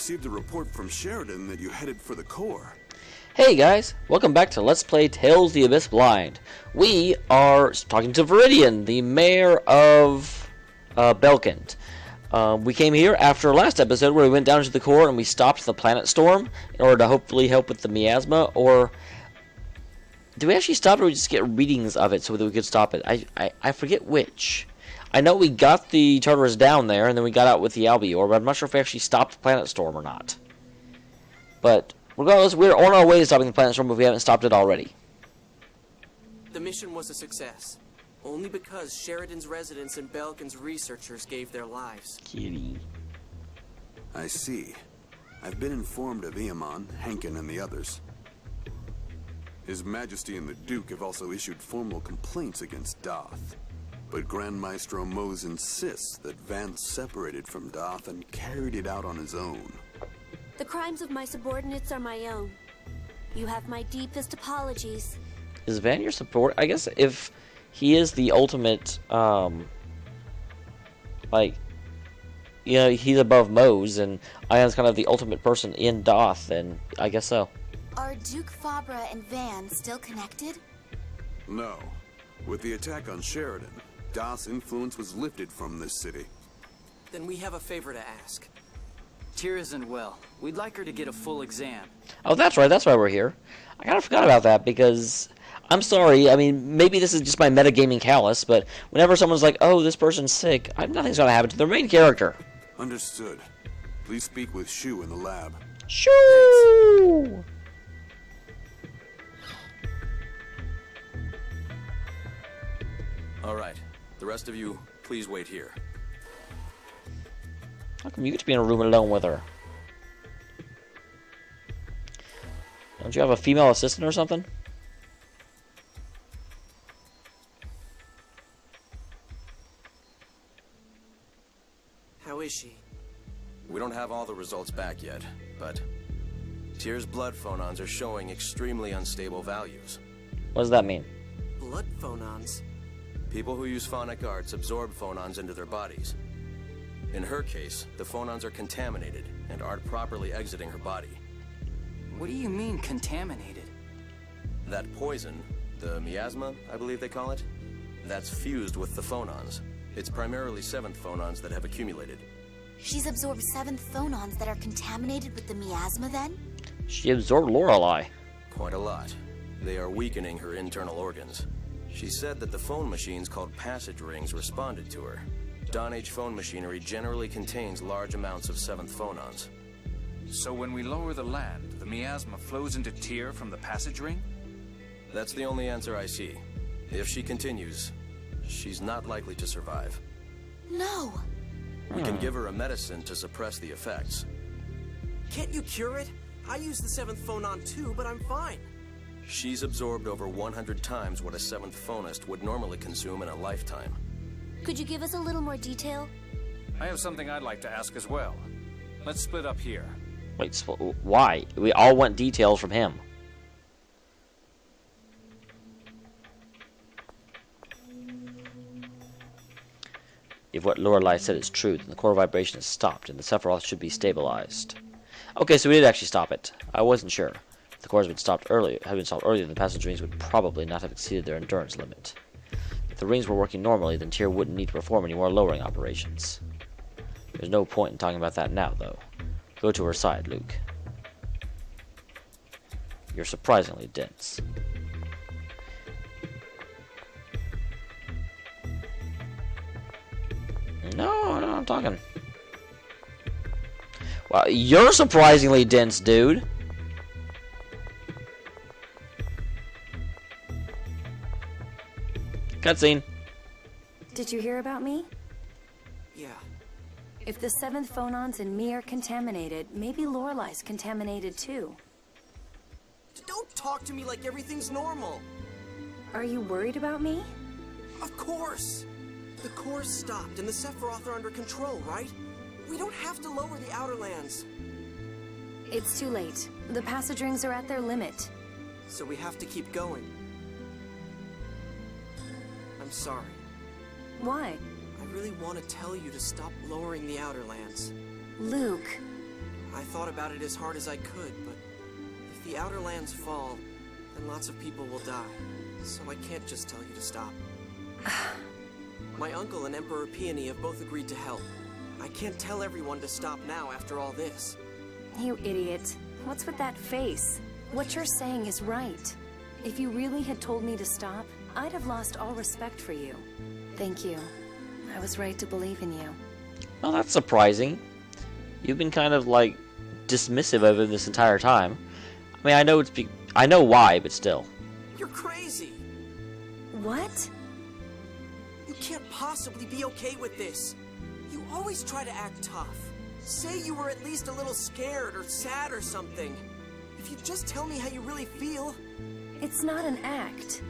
received a report from Sheridan that you headed for the core. Hey guys, welcome back to Let's Play Tales of the Abyss Blind. We are talking to Viridian, the mayor of Belkent. We came here after last episode where we went down to the core and we stopped the planet storm in order to hopefully help with the miasma, or did we actually stop it or we just get readings of it so that we could stop it? I forget which. I know we got the Tartarus down there and then we got out with the Albior, but I'm not sure if we actually stopped the planet storm or not. But regardless, we're on our way to stopping the planet storm if we haven't stopped it already. The mission was a success, only because Sheridan's residents and Belkin's researchers gave their lives. Kitty. I see. I've been informed of Eamon, Henkin, and the others. His Majesty and the Duke have also issued formal complaints against Doth. But Grand Maestro Mose insists that Vance separated from Doth and carried it out on his own. The crimes of my subordinates are my own. You have my deepest apologies. Is Van your support? I guess if he is the ultimate, like, you know, he's above Mose, and Ion's kind of the ultimate person in Doth, then I guess so. Are Duke Fabra and Van still connected? No. With the attack on Sheridan, Doth's influence was lifted from this city. Then we have a favor to ask. Tyr isn't well. We'd like her to get a full exam. Oh, that's right. That's why we're here. I kind of forgot about that because I'm sorry. I mean, maybe this is just my metagaming callous, but whenever someone's like, "Oh, this person's sick," nothing's gonna happen to their main character. Understood. Please speak with Shu in the lab. Shoo! All right. The rest of you, please wait here. How come you get to be in a room alone with her? Don't you have a female assistant or something? How is she? We don't have all the results back yet, but Tyr's blood phonons are showing extremely unstable values. What does that mean? Blood phonons? People who use phonic arts absorb phonons into their bodies. In her case, the phonons are contaminated and aren't properly exiting her body. What do you mean, contaminated? That poison, the miasma, I believe they call it, that's fused with the phonons. It's primarily 7th phonons that have accumulated. She's absorbed 7th phonons that are contaminated with the miasma then? She absorbed Lorelei. Quite a lot. They are weakening her internal organs. She said that the phone machines called passage rings responded to her. Dawn-age phone machinery generally contains large amounts of 7th phonons. So when we lower the land, the miasma flows into Tyr from the passage ring? That's the only answer I see. If she continues, she's not likely to survive. No! We can give her a medicine to suppress the effects. Can't you cure it? I use the 7th phonon too, but I'm fine. She's absorbed over 100 times what a 7th phonist would normally consume in a lifetime. Could you give us a little more detail? I have something I'd like to ask as well. Let's split up here. Wait, why? We all want details from him. If what Lorelei said is true, then the core vibration is stopped, and the Sephiroth should be stabilized. Okay, so we did actually stop it. I wasn't sure. If the core had been stopped earlier, then the passage rings would probably not have exceeded their endurance limit. If the rings were working normally, then Tyr wouldn't need to perform any more lowering operations. There's no point in talking about that now, though. Go to her side, Luke. You're surprisingly dense. No, I'm talking. Wow, you're surprisingly dense, dude. Cutscene. Did you hear about me? Yeah. If the 7th phonons in me are contaminated, maybe Lorelei's contaminated too. Don't talk to me like everything's normal. Are you worried about me? Of course. The core stopped and the Sephiroth are under control, right? We don't have to lower the outer lands. It's too late. The passage rings are at their limit. So we have to keep going. I'm sorry. Why? I really want to tell you to stop lowering the outer lands. Luke. I thought about it as hard as I could, but if the outer lands fall, then lots of people will die. So I can't just tell you to stop. My uncle and Emperor Peony have both agreed to help. I can't tell everyone to stop now after all this. You idiot. What's with that face? What you're saying is right. If you really had told me to stop, I'd have lost all respect for you. Thank you. I was right to believe in you. Well, that's surprising. You've been kind of, like, dismissive of him this entire time. I mean, I know why, but still. You're crazy! What? You can't possibly be okay with this. You always try to act tough. Say you were at least a little scared or sad or something. If you just tell me how you really feel... It's not an act.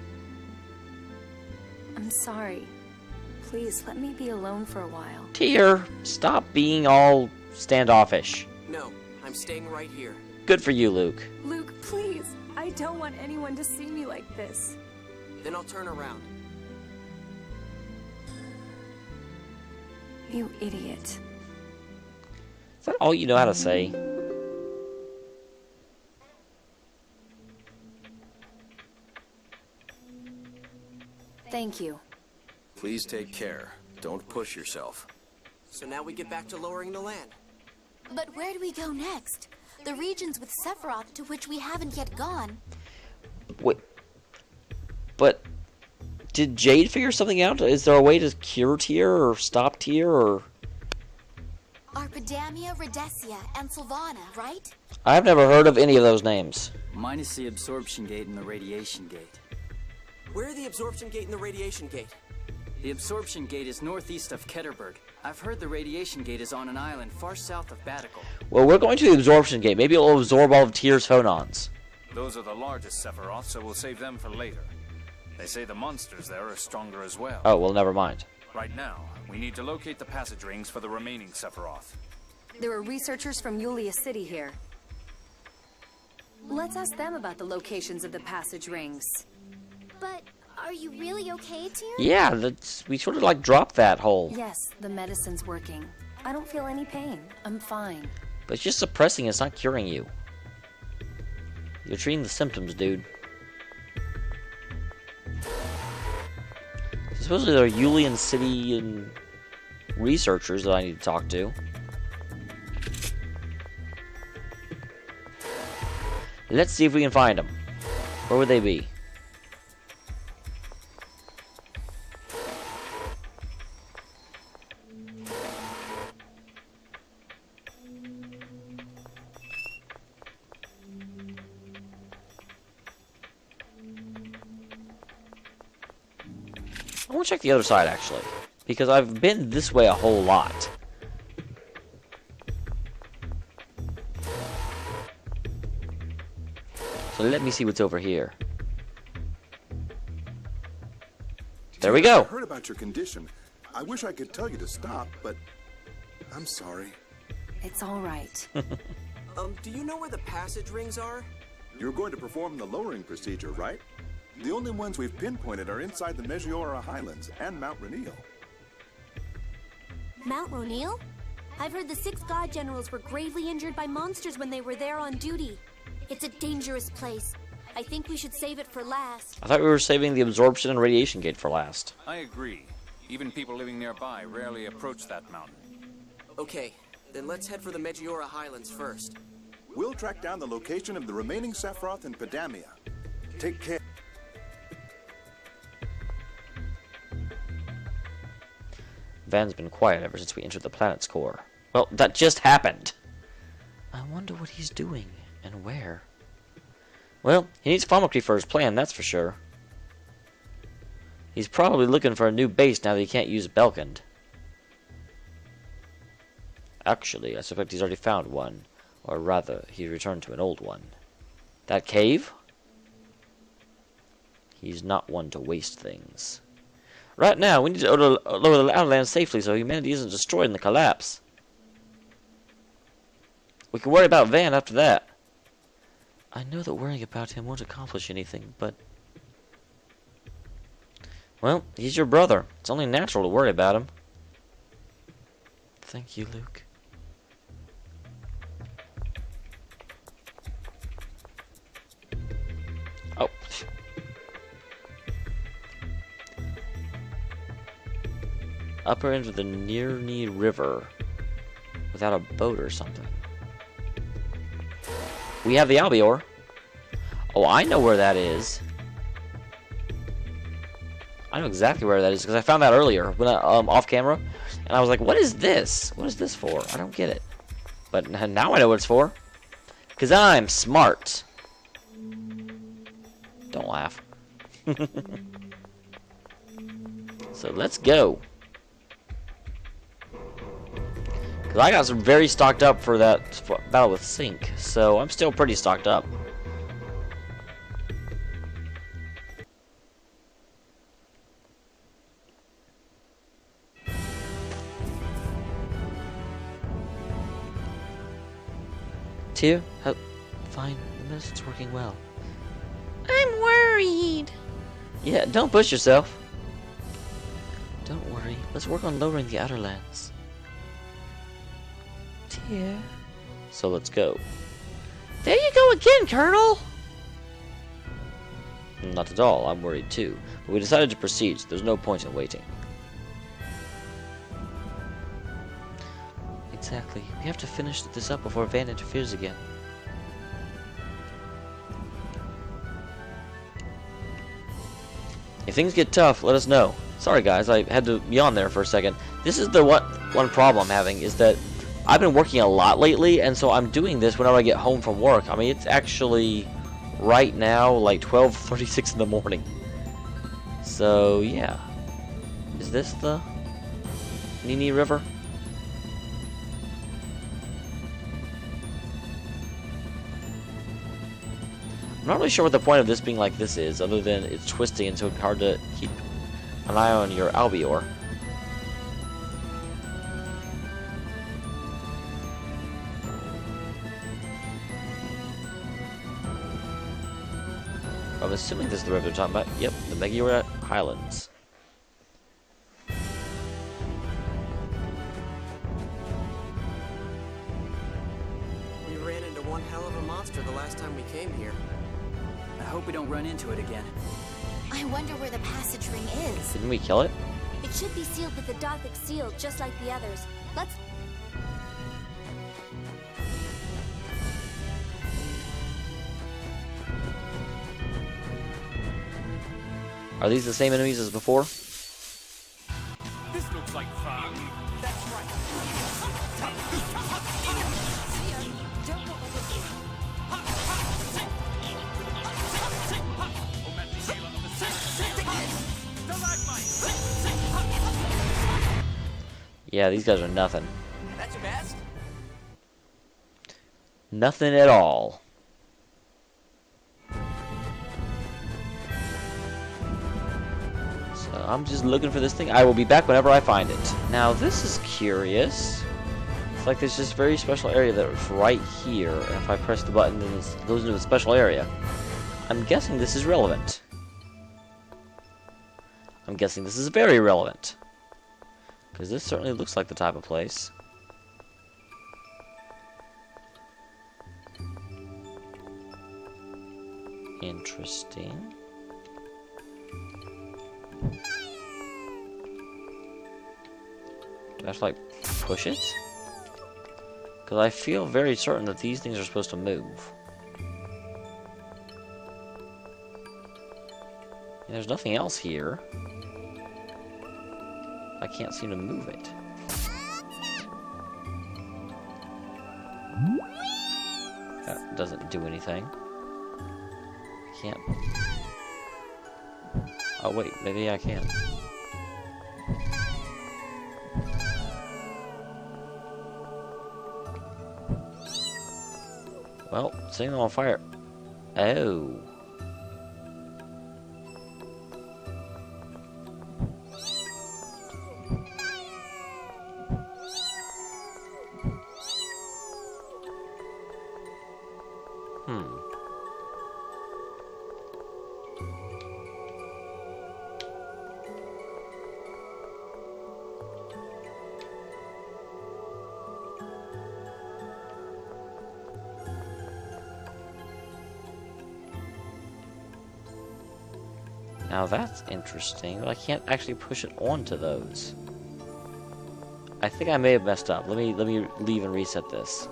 I'm sorry. Please, let me be alone for a while. Tear, stop being all standoffish. No, I'm staying right here. Good for you, Luke. Luke, please. I don't want anyone to see me like this. Then I'll turn around. You idiot. Is that all you know how to say? Thank you. Please take care. Don't push yourself. So now we get back to lowering the land. But where do we go next? The regions with Sephiroth to which we haven't yet gone. Wait. But did Jade figure something out? Is there a way to cure Tear or stop Tear or... Arpidamia, Rhodesia, and Sylvana, right? I've never heard of any of those names. Minus the absorption gate and the radiation gate. Where are the absorption gate and the radiation gate? The absorption gate is northeast of Ketterberg. I've heard the radiation gate is on an island far south of Batical. Well, we're going to the absorption gate. Maybe it'll absorb all of Tear's phonons. Those are the largest Sephiroth, so we'll save them for later. They say the monsters there are stronger as well. Oh, well, never mind. Right now, we need to locate the passage rings for the remaining Sephiroth. There are researchers from Yulia City here. Let's ask them about the locations of the passage rings. But are you really okay, Tyr? Yeah, we sort of like dropped that hole. Yes, the medicine's working. I don't feel any pain. I'm fine. But it's just suppressing, it's not curing you. You're treating the symptoms, dude. Supposedly there are Yulian City and researchers that I need to talk to. Let's see if we can find them. Where would they be? I want to check the other side, actually, because I've been this way a whole lot. So let me see what's over here. There we go. I heard about your condition. I wish I could tell you to stop, but I'm sorry. It's all right. Do you know where the passage rings are? You're going to perform the lowering procedure, right? The only ones we've pinpointed are inside the Megiora Highlands and Mount Rainiel. Mount Rainiel? I've heard the 6 God Generals were gravely injured by monsters when they were there on duty. It's a dangerous place. I think we should save it for last. I thought we were saving the absorption and radiation gate for last. I agree. Even people living nearby rarely approach that mountain. Okay, then let's head for the Megiora Highlands first. We'll track down the location of the remaining Sephiroth in Pedamia. Take care. Van's been quiet ever since we entered the planet's core. Well, that just happened. I wonder what he's doing and where. Well, he needs pharmacy for his plan, that's for sure. He's probably looking for a new base now that he can't use Belkand. Actually, I suspect he's already found one. Or rather, he returned to an old one. That cave? He's not one to waste things. Right now, we need to lower the outland safely so humanity isn't destroyed in the collapse. We can worry about Van after that. I know that worrying about him won't accomplish anything, but... Well, he's your brother. It's only natural to worry about him. Thank you, Luke. upper end of the Nearney River without a boat or something. We have the Albior. Oh, I know where that is. I know exactly where that is because I found that earlier when off camera, and I was like, "What is this? What is this for? I don't get it." But now I know what it's for, because I'm smart. Don't laugh. So let's go. Because I got some very stocked up for that battle with Sync, so I'm still pretty stocked up. Tear? Oh, fine. The medicine's working well. I'm worried. Yeah, don't push yourself. Don't worry. Let's work on lowering the outer lands. Tear. So let's go. There you go again, Colonel! Not at all. I'm worried too. But we decided to proceed, so there's no point in waiting. Exactly. We have to finish this up before Van interferes again. If things get tough, let us know. Sorry guys, I had to yawn there for a second. This is the one problem I'm having, is that I've been working a lot lately, and so I'm doing this whenever I get home from work. I mean, it's actually right now like 12:36 in the morning. So yeah. Is this the Nini River? I'm not really sure what the point of this being like this is, other than it's twisting and so it's hard to keep an eye on your Albior. I'm assuming this is the river they're talking about. Yep, the Megure Highlands. We ran into one hell of a monster the last time we came here. I hope we don't run into it again. I wonder where the passage ring is. Didn't we kill it? It should be sealed with the Dothic seal, just like the others. Let's... Are these the same enemies as before? This looks like fun. That's right. Yeah, these guys are nothing. That's your best? Nothing at all. So I'm just looking for this thing. I will be back whenever I find it. Now this is curious. It's like there's this very special area that's right here, and if I press the button then it goes into a special area. I'm guessing this is relevant. I'm guessing this is very relevant. Because this certainly looks like the type of place. Interesting. Do I have to, like, push it? Because I feel very certain that these things are supposed to move. And there's nothing else here. I can't seem to move it. That doesn't do anything. I can't. Oh wait, maybe I can. Well, setting them on fire. Oh. Now that's interesting, but I can't actually push it onto those. I think I may have messed up. Let me leave and reset this.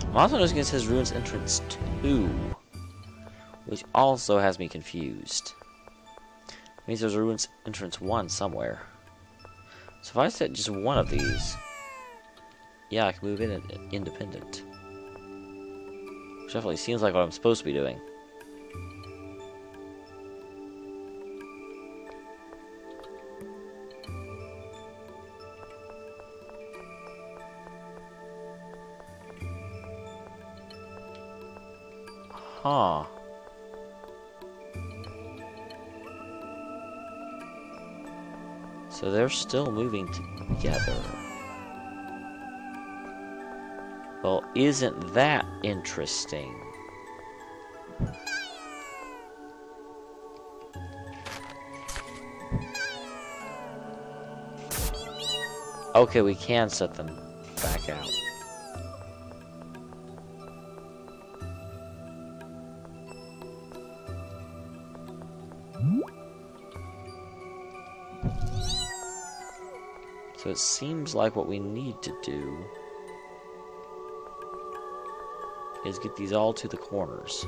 I'm also noticing it says Ruins Entrance 2, which also has me confused. It means there's a Ruins Entrance 1 somewhere. So if I set just one of these, yeah, I can move in independent. Which definitely seems like what I'm supposed to be doing. Huh. So they're still moving together. Well, isn't that interesting? Okay, we can set them back out. So it seems like what we need to do is get these all to the corners.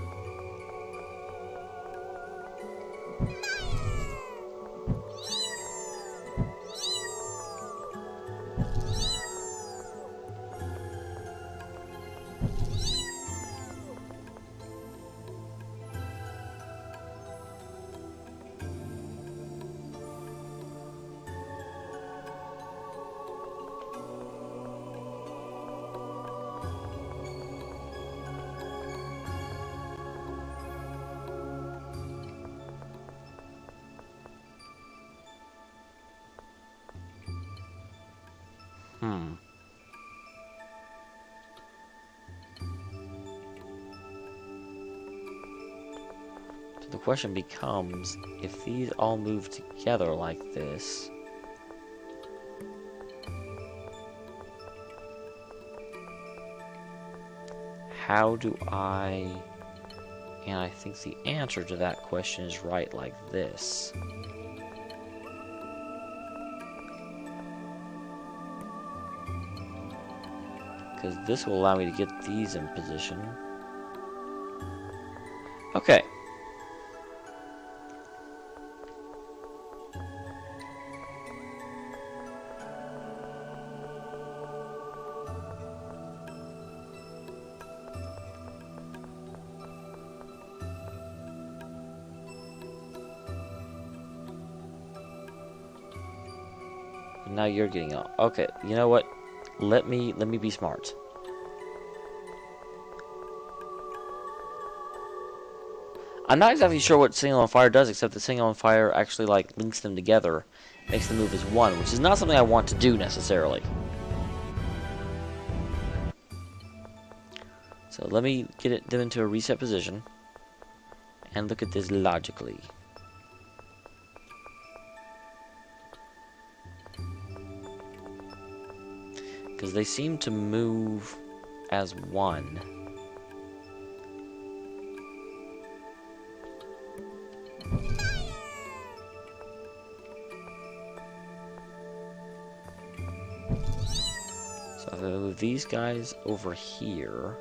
So the question becomes, if these all move together like this, how do I... And I think the answer to that question is right like this. Because this will allow me to get these in position. Okay. Now you're getting out. Okay, you know what? Let me be smart. I'm not exactly sure what Single on Fire does, except that Single on Fire actually like links them together, makes them move as one, which is not something I want to do necessarily. So let me get them into a reset position and look at this logically. Because they seem to move as one. So if I move these guys over here.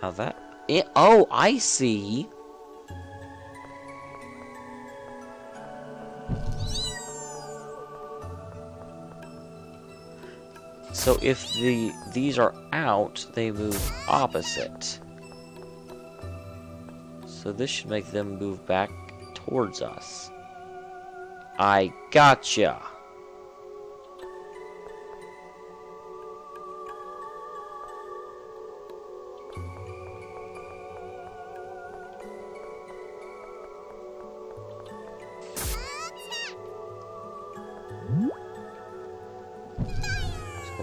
Now that... oh, I see. So if these are out, they move opposite. So this should make them move back towards us. I gotcha.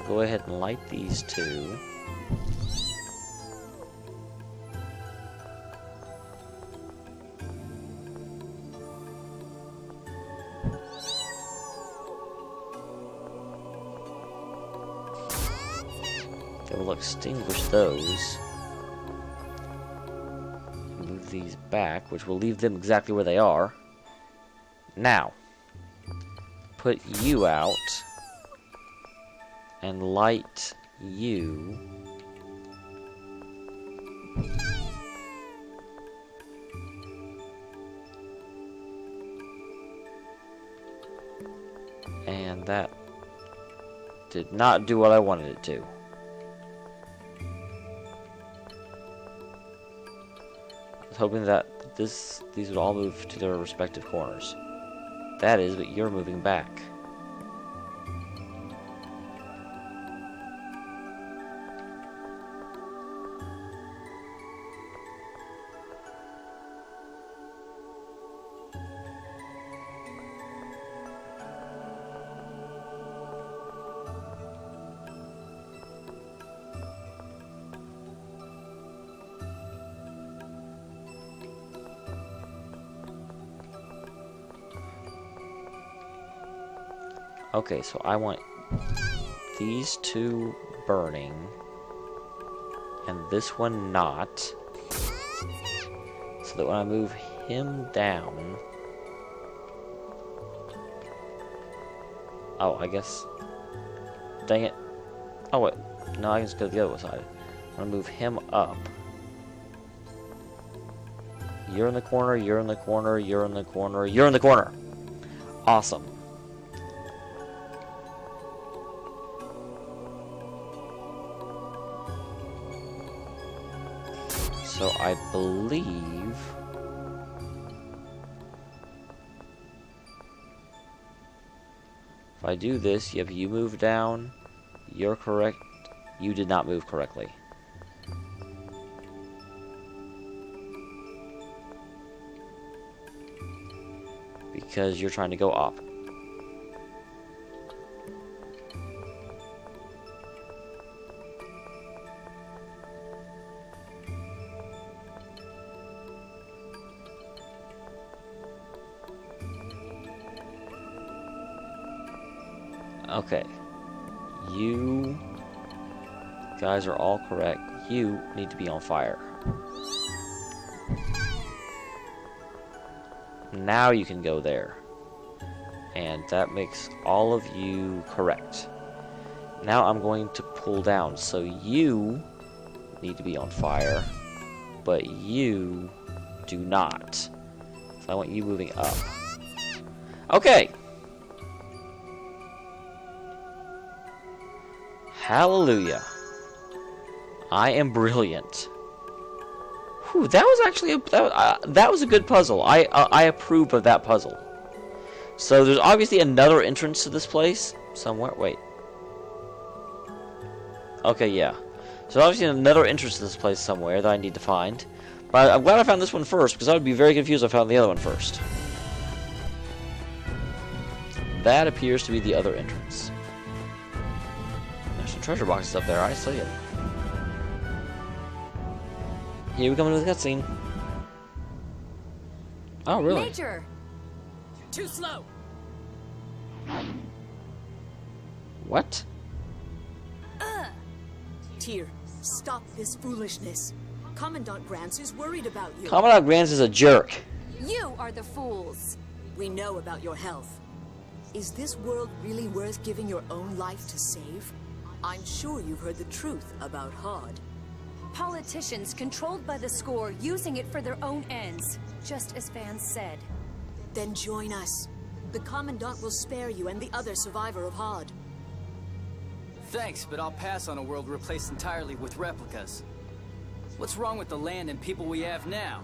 Go ahead and light these two. we'll extinguish those. Move these back, which will leave them exactly where they are. Now, put you out and light you. And that did not do what I wanted it to. I was hoping that these would all move to their respective corners. That is, but you're moving back. Okay, so I want these two burning, and this one not, so that when I move him down... Oh, I guess... Dang it. Oh, wait. No, I can just go to the other side. I'm gonna move him up. You're in the corner, you're in the corner, you're in the corner, you're in the corner! Awesome. So I believe if I do this, yep, you move down, you're correct, you did not move correctly. Because you're trying to go up. Okay, you guys are all correct. You need to be on fire. Now you can go there. And that makes all of you correct. Now I'm going to pull down. So you need to be on fire, but you do not. So I want you moving up. Okay. Hallelujah. I am brilliant. Whew, that was actually that was a good puzzle. I approve of that puzzle. So there's obviously another entrance to this place somewhere. Wait. Okay, yeah. So obviously another entrance to this place somewhere that I need to find. But I'm glad I found this one first, because I would be very confused if I found the other one first. That appears to be the other entrance. There's some treasure boxes up there, I see it. Here we come into the cutscene. Oh, really? Major! Too slow! What? Tyr, stop this foolishness. Commandant Grants is worried about you. Commandant Grants is a jerk. You are the fools. We know about your health. Is this world really worth giving your own life to save? I'm sure you've heard the truth about Hod. Politicians controlled by the score, using it for their own ends, just as Vance said. Then join us. The Commandant will spare you and the other survivor of Hod. Thanks, but I'll pass on a world replaced entirely with replicas. What's wrong with the land and people we have now?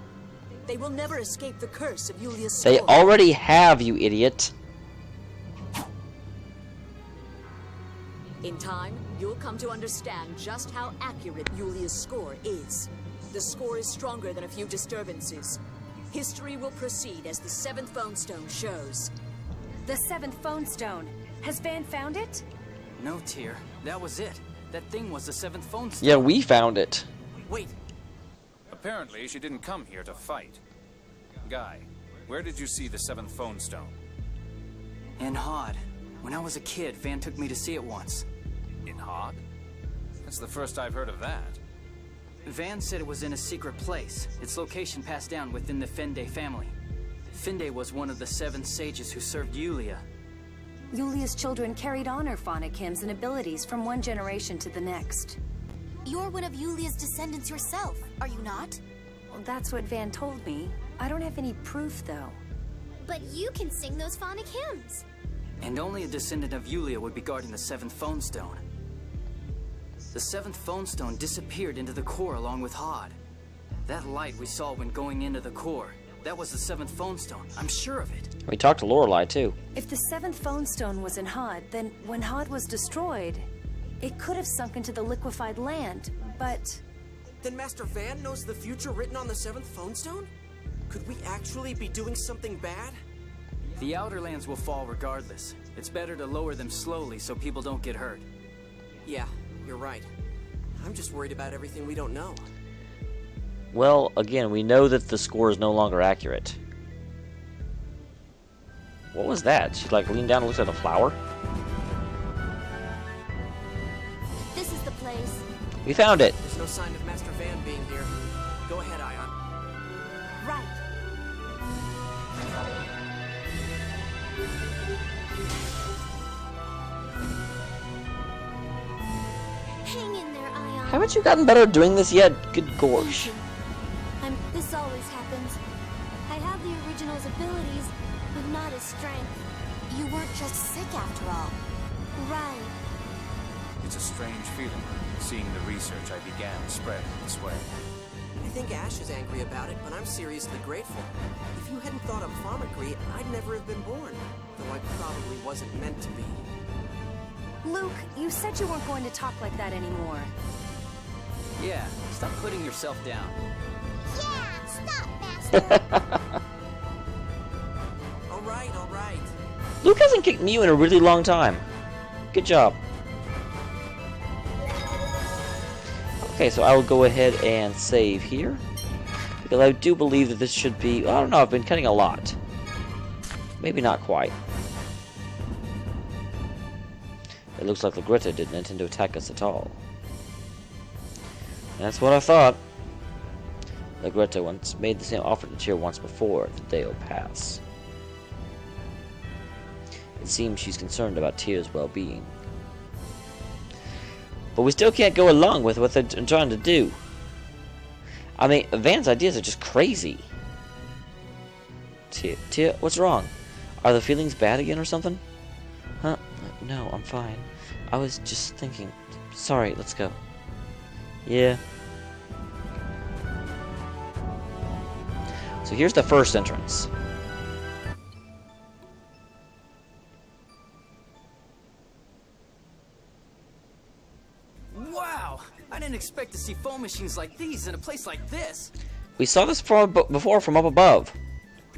They will never escape the curse of Julius They Score. already have, you idiot. In time, you'll come to understand just how accurate Julius' score is. The score is stronger than a few disturbances. History will proceed as the 7th phone stone shows. The 7th phone stone. Has Van found it? No, Tyr. That was it. That thing was the 7th phone stone. Yeah, we found it. Wait. Apparently, she didn't come here to fight. Guy, where did you see the 7th phone stone? In Hod. When I was a kid, Van took me to see it once. In Hod? That's the first I've heard of that. Van said it was in a secret place. Its location passed down within the Fende family. Fende was one of the 7 sages who served Yulia. Yulia's children carried on her phonic hymns and abilities from one generation to the next. You're one of Yulia's descendants yourself, are you not? Well, that's what Van told me. I don't have any proof, though. But you can sing those phonic hymns. And only a descendant of Yulia would be guarding the 7th phone stone. The 7th phone stone disappeared into the core along with Hod. That light we saw when going into the core, that was the 7th phone stone. I'm sure of it. We talked to Lorelei, too. If the 7th phone stone was in Hod, then when Hod was destroyed, it could have sunk into the liquefied land, but... Then Master Van knows the future written on the 7th phone stone? Could we actually be doing something bad? The Outer Lands will fall regardless. It's better to lower them slowly so people don't get hurt. Yeah, you're right. I'm just worried about everything we don't know. Well, again, we know that the score is no longer accurate. What was that? She like leaned down and looked at a flower? This is the place. We found it. There's no sign of Master Van being here. Go ahead, Ion. Right. Hang in there, Ion. Haven't you gotten better at doing this yet? Good gorge. This always happens. I have the original's abilities, but not his strength. You weren't just sick after all. Right. It's a strange feeling, seeing the research I began spread this way. I think Ash is angry about it, but I'm seriously grateful. If you hadn't thought of Pharmacry, I'd never have been born. Though I probably wasn't meant to be. Luke, you said you weren't going to talk like that anymore. Yeah, stop putting yourself down. Yeah, stop, Master. All right. Luke hasn't kicked Mew in a really long time. Good job. Okay, so I will go ahead and save here. Because I do believe that this should be... I don't know, I've been cutting a lot. Maybe not quite. It looks like Lagretta didn't intend to attack us at all. That's what I thought. Lagretta once made the same offer to Tyr once before the Deo Pass. It seems she's concerned about Tyr's well-being. But we still can't go along with what they're trying to do. I mean, Van's ideas are just crazy. Tyr, what's wrong? Are the feelings bad again or something? Huh? No, I'm fine. I was just thinking. Sorry, let's go. Yeah. So here's the first entrance. Wow! I didn't expect to see phone machines like these in a place like this. We saw this before from up above.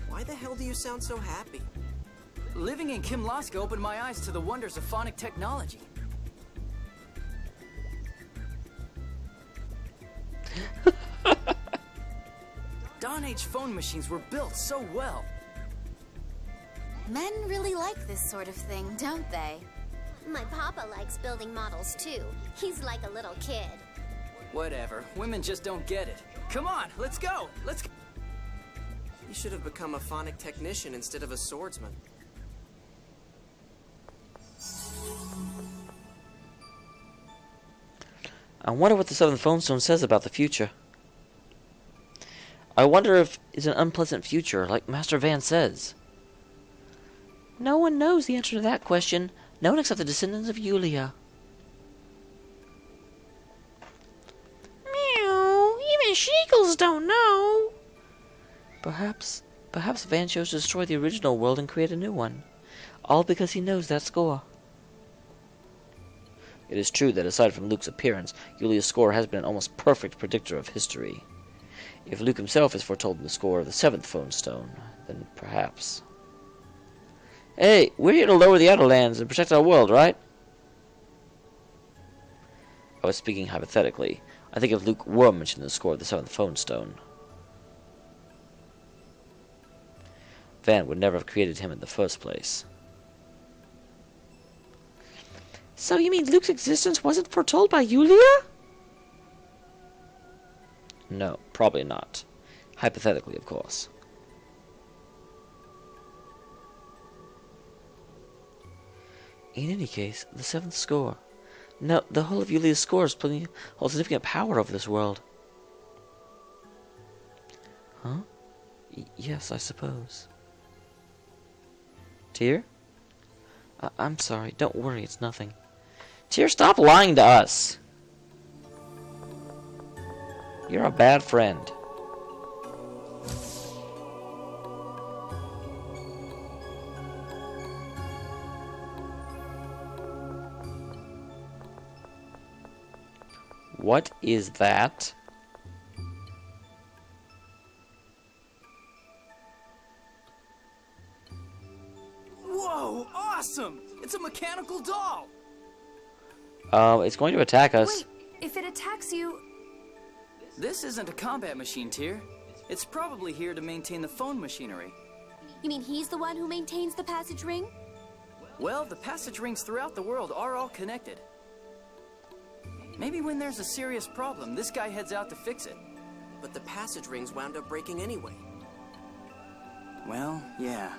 Why the hell do you sound so happy? Living in Kimlaska opened my eyes to the wonders of phonic technology. Dawn Age phone machines were built so well. Men really like this sort of thing, don't they? My papa likes building models too. He's like a little kid. Whatever. Women just don't get it. Come on, let's go. Let's go. You should have become a phonic technician instead of a swordsman. I wonder what the seventh phone stone says about the future. I wonder if it's an unpleasant future, like Master Van says. No one knows the answer to that question. No one except the descendants of Yulia. Meow. Even Sheagles don't know. Perhaps Van chose to destroy the original world and create a new one. All because he knows that score. It is true that aside from Luke's appearance, Yulia's score has been an almost perfect predictor of history. If Luke himself has foretold the score of the seventh phone stone, then perhaps... Hey, we're here to lower the Outer Lands and protect our world, right? I was speaking hypothetically. I think if Luke were mentioning the score of the seventh phone stone, Van would never have created him in the first place. So you mean Luke's existence wasn't foretold by Yulia? No, probably not. Hypothetically, of course. In any case, the 7th score. Now, the whole of Yulia's scores holds significant power over this world. Huh? Yes, I suppose. Tyr? I'm sorry. Don't worry, it's nothing. Tyr, stop lying to us. You're a bad friend. What is that? Whoa, awesome! It's a mechanical doll! It's going to attack us. Wait, if it attacks you... This isn't a combat machine, Tyr. It's probably here to maintain the phone machinery. You mean he's the one who maintains the passage ring? Well, the passage rings throughout the world are all connected. Maybe when there's a serious problem, this guy heads out to fix it. But the passage rings wound up breaking anyway. Well, yeah.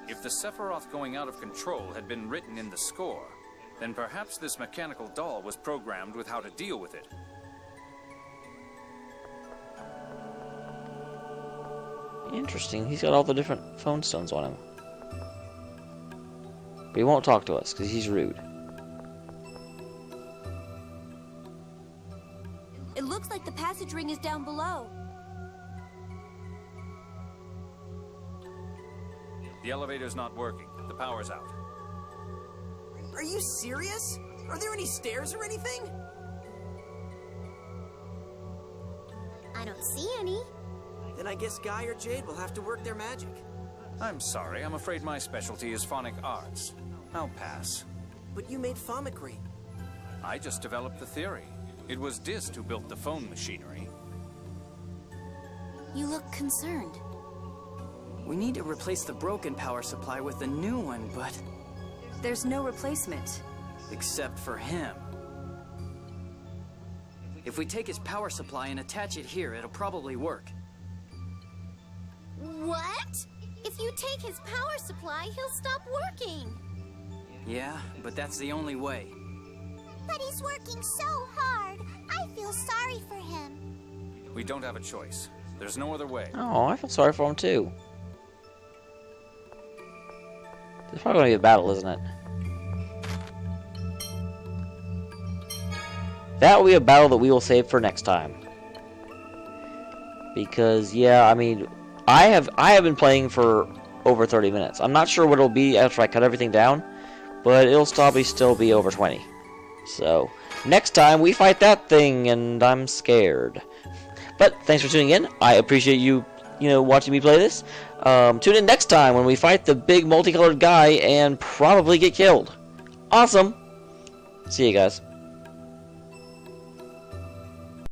If the Sephiroth going out of control had been written in the score, then perhaps this mechanical doll was programmed with how to deal with it. Interesting. He's got all the different phone stones on him. But he won't talk to us because he's rude. It looks like the passage ring is down below. The elevator's not working. The power's out. Are you serious? Are there any stairs or anything? I don't see any. Then I guess Guy or Jade will have to work their magic. I'm sorry. I'm afraid my specialty is phonic arts. I'll pass. But you made Famicry. I just developed the theory. It was Dist who built the phone machinery. You look concerned. We need to replace the broken power supply with a new one, but... There's no replacement. except for him. If we take his power supply and attach it here, it'll probably work. What? If you take his power supply, he'll stop working. Yeah, but that's the only way. But he's working so hard. I feel sorry for him. We don't have a choice. There's no other way. Oh, I feel sorry for him too. There's probably going to be a battle, isn't it? That will be a battle that we will save for next time. Because, yeah, I mean, I have been playing for over 30 minutes. I'm not sure what it'll be after I cut everything down, but it'll probably still be over 20. So, next time we fight that thing, and I'm scared. But thanks for tuning in. I appreciate you, watching me play this. Tune in next time when we fight the big multicolored guy and probably get killed. Awesome. See you guys.